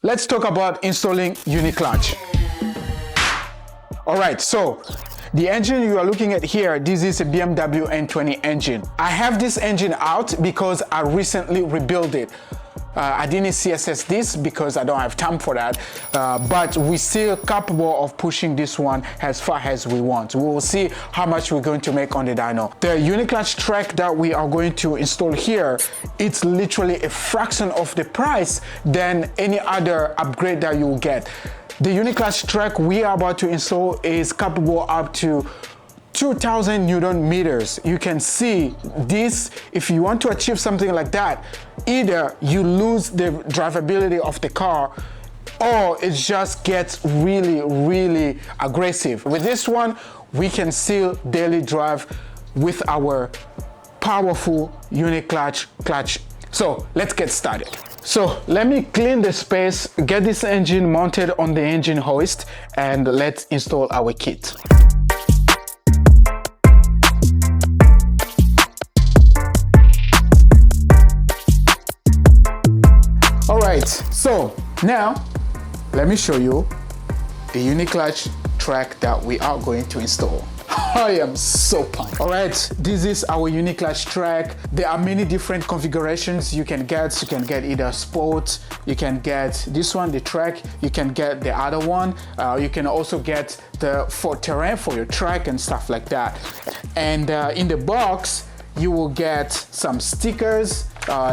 Let's talk about installing UniClutch. All right, so the engine you are looking at here, this is a BMW 228i engine. I have this engine out because I recently rebuilt it. I didn't CSS this because I don't have time for that, but we're still capable of pushing this one as far as we want. We will see how much we're going to make on the dyno. The UniClutch Track that we are going to install here, it's literally a fraction of the price than any other upgrade that you will get. The UniClutch Track we are about to install is capable up to 2000 Newton meters. You can see this, if you want to achieve something like that, either you lose the drivability of the car or it just gets really aggressive. With this one, we can still daily drive with our powerful UniClutch clutch. So let's get started. So let me clean the space, get this engine mounted on the engine hoist, and let's install our kit. Alright, so now let me show you the UniClutch Track that we are going to install. I am so pumped. Alright, this is our UniClutch Track. There are many different configurations you can get. You can get either sport, you can get this one, the track, you can get the other one. You can also get the for terrain for your track and stuff like that. And in the box, you will get some stickers.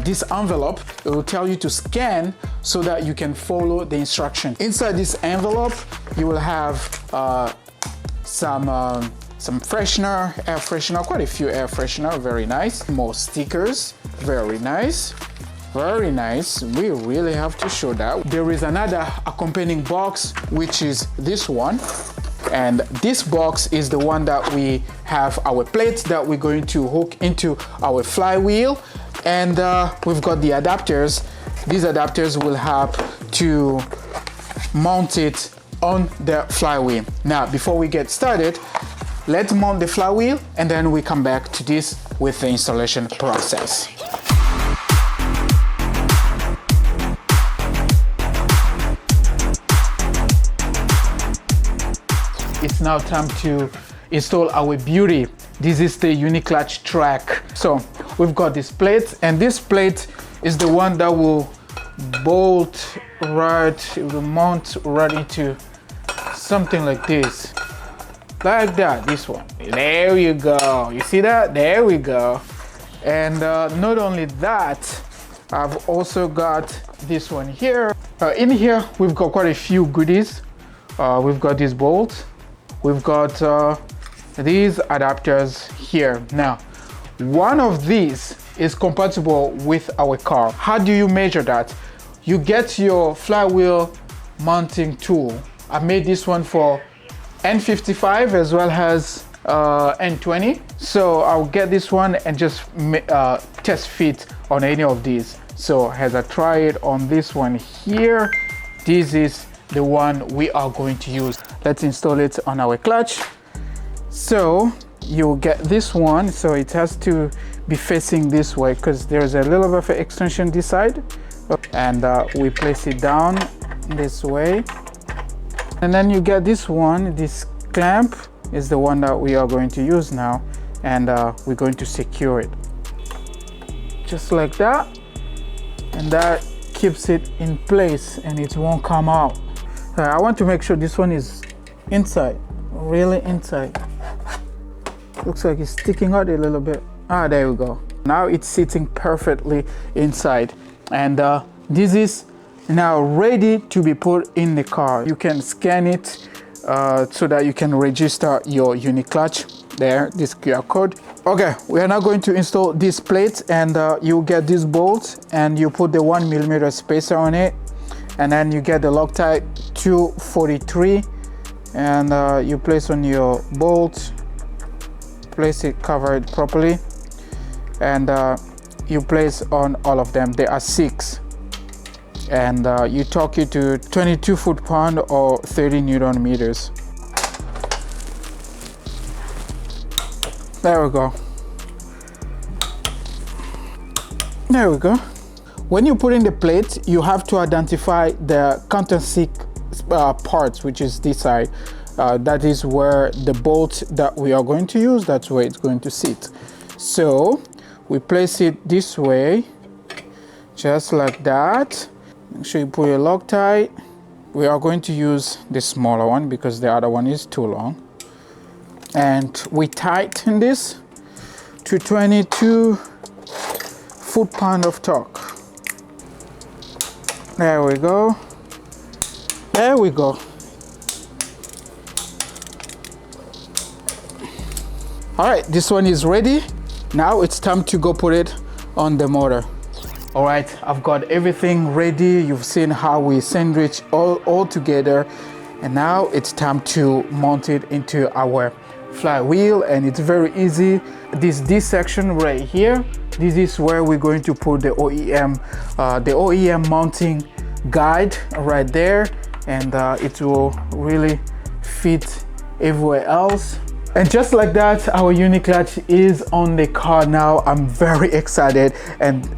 This envelope, it will tell you to scan so that you can follow the instruction. Inside this envelope, you will have some freshener, air freshener, quite a few air freshener, very nice. More stickers, very nice. Very nice. We really have to show that. There is another accompanying box, which is this one. And this box is the one that we have our plates that we're going to hook into our flywheel. And we've got the adapters. These adapters will help to mount it on the flywheel. Now, before we get started, let's mount the flywheel and then we come back to this with the installation process. It's now time to install our beauty. This is the UniClutch Track. So we've got this plate, and this plate is the one that will bolt right, it will mount right into something like this. Like that, this one. There you go. You see that? There we go. And not only that, I've also got this one here. In here, we've got quite a few goodies. We've got this bolt. We've got these adapters here. Now, one of these is compatible with our car. How do you measure that? You get your flywheel mounting tool. I made this one for N55 as well as N20. So I'll get this one and just test fit on any of these. So as I try it on this one here, this is the one we are going to use. Let's install it on our clutch. So you'll get this one, so it has to be facing this way because there's a little bit of an extension this side, and we place it down this way. And then you get this one, this clamp is the one that we are going to use now, and we're going to secure it just like that, and that keeps it in place and it won't come out. I want to make sure this one is inside, really inside. Looks like it's sticking out a little bit. Ah, there we go. Now it's sitting perfectly inside, and this is now ready to be put in the car. You can scan it so that you can register your UniClutch there, this QR code. Okay, we are now going to install this plate, and you get this bolt and you put the 1mm spacer on it, and then you get the Loctite 243, and you place on your bolt, place it covered properly, and you place on all of them. There are 6, and you torque it to 22 foot-pound or 30 Newton meters. There we go. There we go. When you put in the plate, you have to identify the countersink parts, which is this side. That is where the bolt that we are going to use, that's where it's going to sit. So we place it this way, just like that. Make sure you put your Loctite. We are going to use the smaller one because the other one is too long. And we tighten this to 22 foot-pound of torque. There we go. There we go. All right, this one is ready. Now it's time to go put it on the motor. All right, I've got everything ready. You've seen how we sandwich all together. And now it's time to mount it into our flywheel, and it's very easy. This section right here, this is where we're going to put the OEM mounting guide right there, and it will really fit everywhere else. And just like that, our UniClutch is on the car now. I'm very excited, and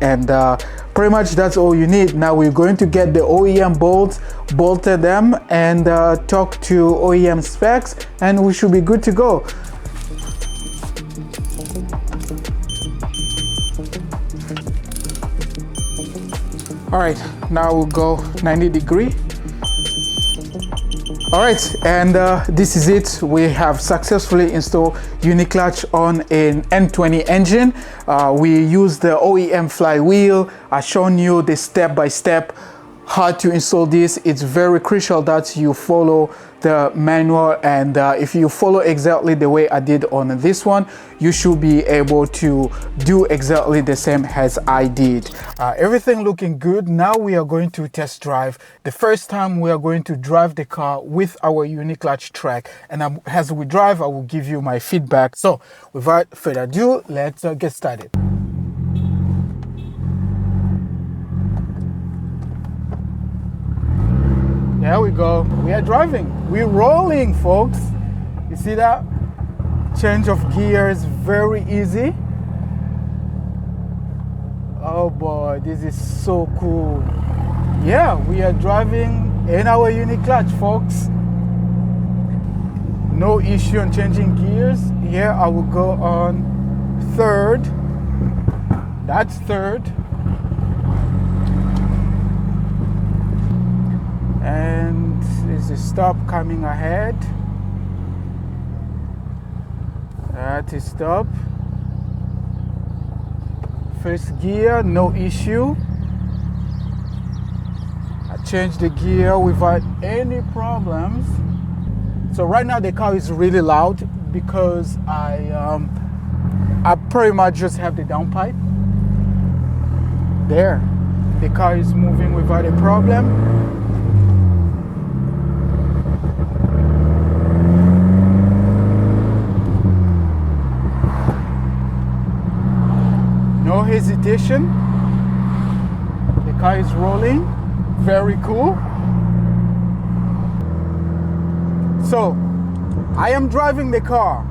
pretty much that's all you need. Now we're going to get the OEM bolts, bolted them, and talk to OEM specs, and we should be good to go. All right, now we'll go 90 degree. All right, and this is it. We have successfully installed UniClutch on an N20 engine. We use the OEM flywheel. I've shown you the step-by-step how to install this. It's very crucial that you follow the manual, and if you follow exactly the way I did on this one, you should be able to do exactly the same as I did. Everything looking good. Now we are going to test drive. The first time we are going to drive the car with our UniClutch Track, and as we drive, I will give you my feedback. So without further ado, let's get started. There we go. We are driving. We're rolling, folks. You see that? Change of gears, very easy. Oh boy, this is so cool. Yeah, we are driving in our UniClutch, folks. No issue on changing gears. Here I will go on third. That's third. And there's a stop coming ahead. That is stop. First gear, no issue. I changed the gear without any problems. So right now the car is really loud because I pretty much just have the downpipe. There, the car is moving without a problem. No hesitation. The car is rolling. Very cool. So I am driving the car.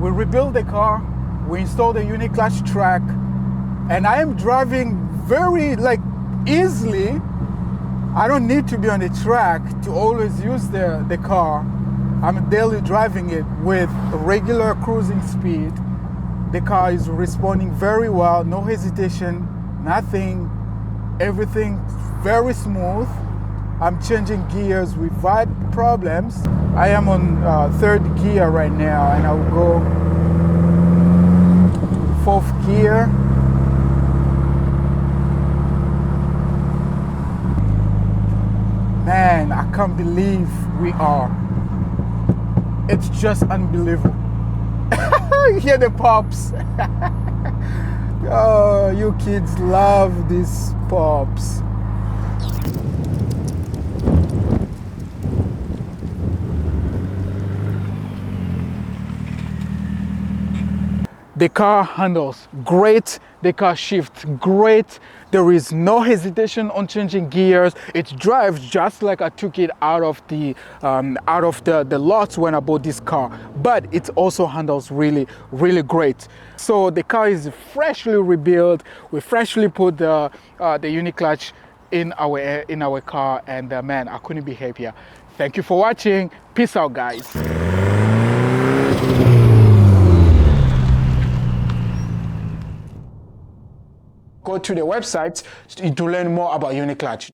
We rebuilt the car. We installed the UniClutch Track, and I am driving very easily. I don't need to be on the track to always use the car. I'm daily driving it with regular cruising speed. The car is responding very well, no hesitation, nothing, everything very smooth. I'm changing gears without problems. I am on third gear right now, and I will go fourth gear. Man, I can't believe we are. It's just unbelievable. You hear the pops. Oh, you kids love these pops. The car handles great, the car shifts great, there is no hesitation on changing gears. It drives just like I took it out of the lots when I bought this car, but it also handles really great. So the car is freshly rebuilt. We freshly put the UniClutch in our car, and man, I couldn't be happier. Thank you for watching. Peace out, guys. Go to the website to learn more about UniClutch.